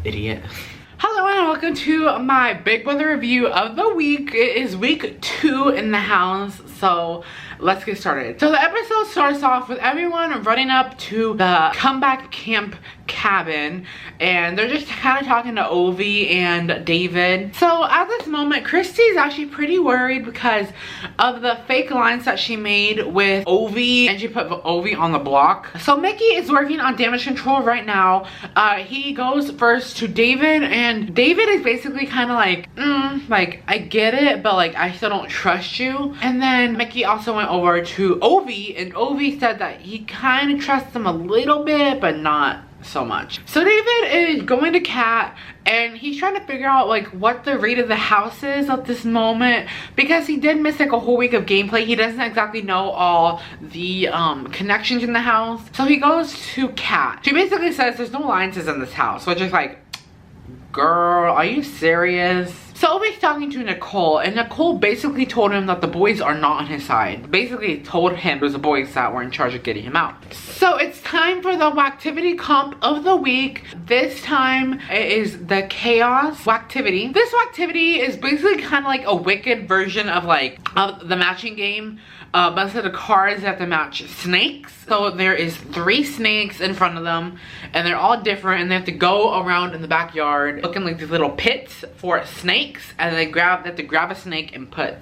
idiot. Hello and welcome to my Big Brother review of the week. It is week 2 in the house, so let's get started. So the episode starts off with everyone running up to the comeback camp cabin, and they're just kind of talking to Ovi and David. So at this moment, Christie is actually pretty worried because of the fake lines that she made with Ovi, and she put Ovi on the block. So Michie is working on damage control right now. He goes first to David, and David is basically kind of like, like, I get it, but like, I still don't trust you. And then Michie also went over to Ovi, and Ovi said that he kind of trusts him a little bit, but not so much. So David is going to Kat, and he's trying to figure out like what the rate of the house is at this moment, because he did miss like a whole week of gameplay. He doesn't exactly know all the connections in the house. So he goes to Kat. She basically says there's no alliances in this house, which is like, girl, are you serious? So Ovi's talking to Nicole, and Nicole basically told him that the boys are not on his side. Basically told him it was the boys that were in charge of getting him out. So it's time for the activity comp of the week. This time it is the chaos activity. This activity is basically kind of like a wicked version of like the matching game. But instead of cards, they have to match snakes. So there is 3 snakes in front of them, and they're all different, and they have to go around in the backyard looking like these little pits for snakes, and they have to grab a snake and put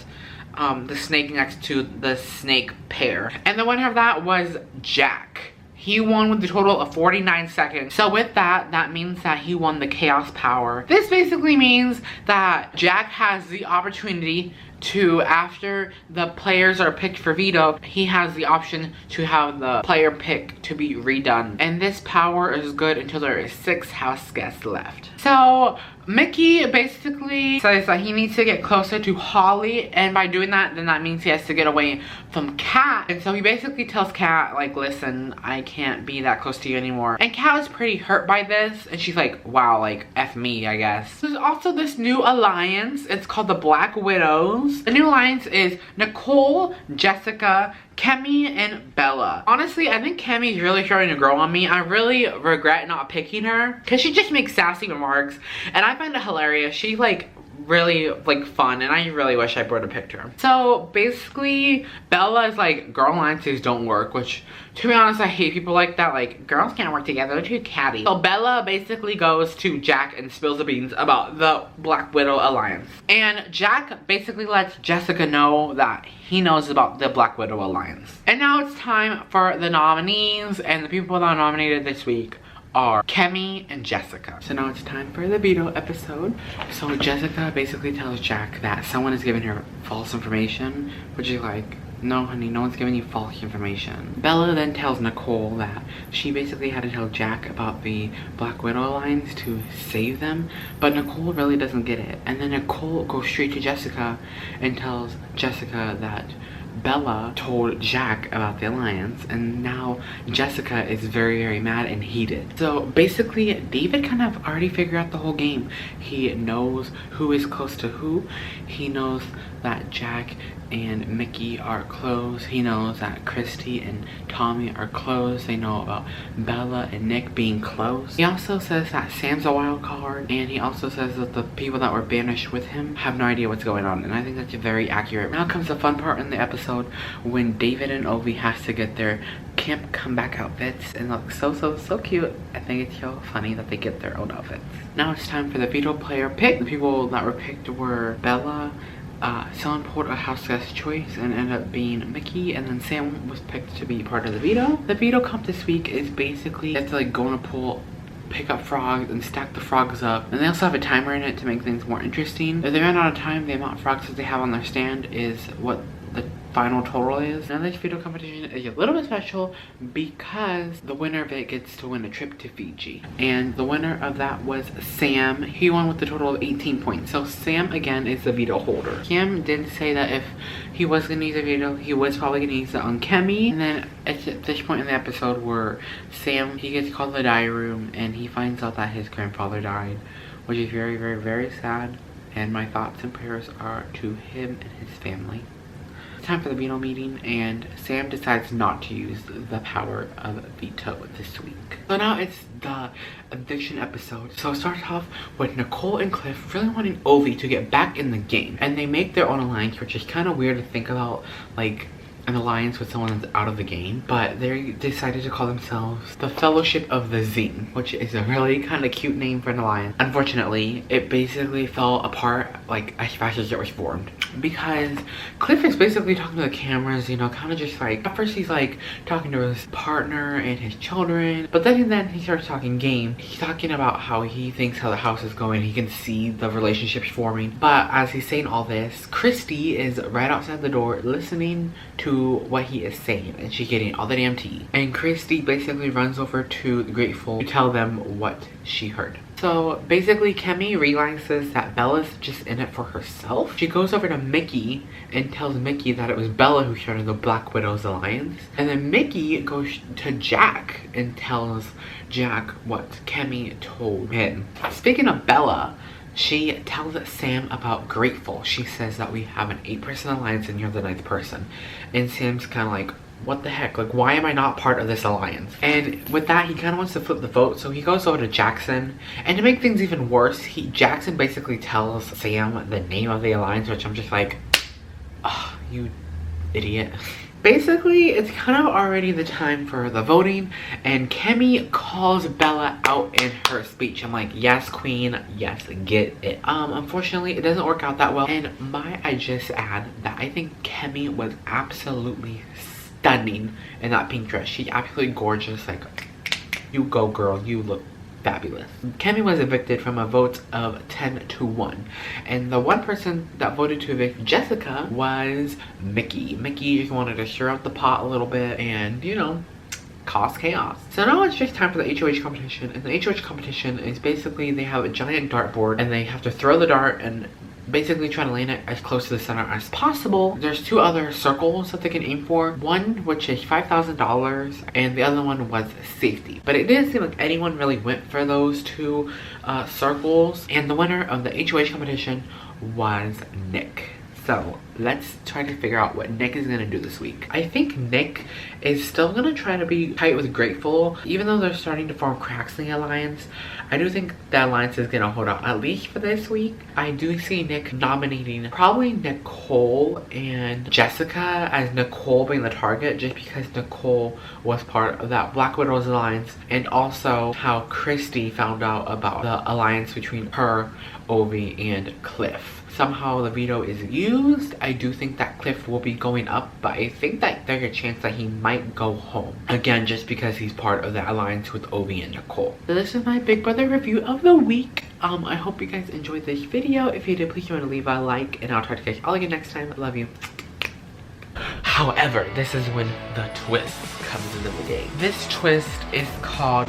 the snake next to the snake pair. And the winner of that was Jack. He won with a total of 49 seconds. So with that, that means that he won the chaos power. This basically means that Jack has the opportunity to, after the players are picked for veto, he has the option to have the player pick to be redone. And this power is good until there is 6 house guests left. So Michie basically says that he needs to get closer to Holly, and by doing that, then that means he has to get away from Kat. And so he basically tells Kat, like, listen, I can't be that close to you anymore. And Kat is pretty hurt by this, and she's like, wow, like, F me, I guess. There's also this new alliance. It's called the Black Widows. The new alliance is Nicole, Jessica, Kemi, and Bella. Honestly, I think Kemi's really starting to grow on me. I really regret not picking her because she just makes sassy remarks, and I find it hilarious. She's like really like fun, and I really wish I would have picked her. So basically, Bella is like, girl alliances don't work, which, to be honest, I hate people like that. Like, girls can't work together, they're too catty. So Bella basically goes to Jack and spills the beans about the Black Widow alliance. And Jack basically lets Jessica know that he knows about the Black Widow alliance. And now it's time for the nominees, and the people that are nominated this week are Kemi and Jessica. So now it's time for the veto episode. So Jessica basically tells Jack that someone is giving her false information, which is like, no honey, no one's giving you false information. Bella then tells Nicole that she basically had to tell Jack about the Black Widow alliance to save them, but Nicole really doesn't get it. And then Nicole goes straight to Jessica and tells Jessica that Bella told Jack about the alliance, and now Jessica is very, very mad and heated. So basically, David kind of already figured out the whole game. He knows who is close to who. He knows that Jack and Michie are close. He knows that Christie and Tommy are close. They know about Bella and Nick being close. He also says that Sam's a wild card, and he also says that the people that were banished with him have no idea what's going on, and I think that's very accurate. Now comes the fun part in the episode when David and Ovi has to get their camp comeback outfits and look so cute. I think it's so funny that they get their own outfits. Now it's time for the veto player pick. The people that were picked were Bella, someone pulled a house guest choice and ended up being Michie, and then Sam was picked to be part of the veto. The veto comp this week is basically you have to like go in a pool, pick up frogs, and stack the frogs up. And they also have a timer in it to make things more interesting. If they run out of time, the amount of frogs that they have on their stand is what the final total is. Now this veto competition is a little bit special because the winner of it gets to win a trip to Fiji. And the winner of that was Sam. He won with a total of 18 points. So Sam again is the veto holder. Sam did say that if he was gonna use a veto, he was probably gonna use it on Kemi. And then at this point in the episode where Sam, he gets called to the diary room and he finds out that his grandfather died, which is very sad. And my thoughts and prayers are to him and his family. time for the veto meeting, and Sam decides not to use the power of veto this week. So now it's the eviction episode. So it starts off with Nicole and Cliff really wanting Ovi to get back in the game, and they make their own alliance, which is kind of weird to think about, like an alliance with someone that's out of the game. But they decided to call themselves the Fellowship of the Zine, which is a really kind of cute name for an alliance. Unfortunately, it basically fell apart like as fast as it was formed, because Cliff is basically talking to the cameras, you know, kind of just like, at first he's like talking to his partner and his children, but then he starts talking game. He's talking about how he thinks how the house is going. He can see the relationships forming. But as he's saying all this, Christie is right outside the door listening to what he is saying, and she's getting all the damn tea. And Christie basically runs over to the Grateful to tell them what she heard. So basically Kemi realizes that Bella's just in it for herself. She goes over to Michie and tells Michie that it was Bella who started the Black Widow's alliance. And then Michie goes to Jack and tells Jack what Kemi told him. Speaking of Bella, she tells Sam about Grateful. She says that we have an 8-person alliance and you're the 9th person. And Sam's kind of like, what the heck? Like, why am I not part of this alliance? And with that, he kind of wants to flip the vote. So he goes over to Jackson. And to make things even worse, Jackson basically tells Sam the name of the alliance, which I'm just like, oh, you idiot. Basically, it's kind of already the time for the voting, and Kemi calls Bella out in her speech. I'm like, yes, queen, yes, get it. Unfortunately, it doesn't work out that well, and might I just add that I think Kemi was absolutely stunning in that pink dress. She's absolutely gorgeous. Like, you go, girl, you look fabulous. Kemi was evicted from a vote of 10-1, and the one person that voted to evict Jessica was Michie. Michie just wanted to stir up the pot a little bit and, you know, cause chaos. So now it's just time for the HOH competition, and the HOH competition is basically they have a giant dartboard and they have to throw the dart and basically try to land it as close to the center as possible. There's 2 other circles that they can aim for. One which is $5,000 and the other one was safety. But it didn't seem like anyone really went for those 2 circles. And the winner of the HOH competition was Nick. So let's try to figure out what Nick is gonna do this week. I think Nick is still gonna try to be tight with Grateful. Even though they're starting to form cracks in the alliance, I do think the alliance is gonna hold out at least for this week. I do see Nick nominating probably Nicole and Jessica, as Nicole being the target just because Nicole was part of that Black Widow's alliance, and also how Christie found out about the alliance between her, Ovi, and Cliff. Somehow the veto is used. I do think that Cliff will be going up, but I think that there's a chance that he might go home. Again, just because he's part of the alliance with Ovi and Nicole. So this is my Big Brother review of the week. I hope you guys enjoyed this video. If you did, please remember to leave a like, and I'll try to catch y'all again next time. I love you. However, this is when the twist comes into the game. This twist is called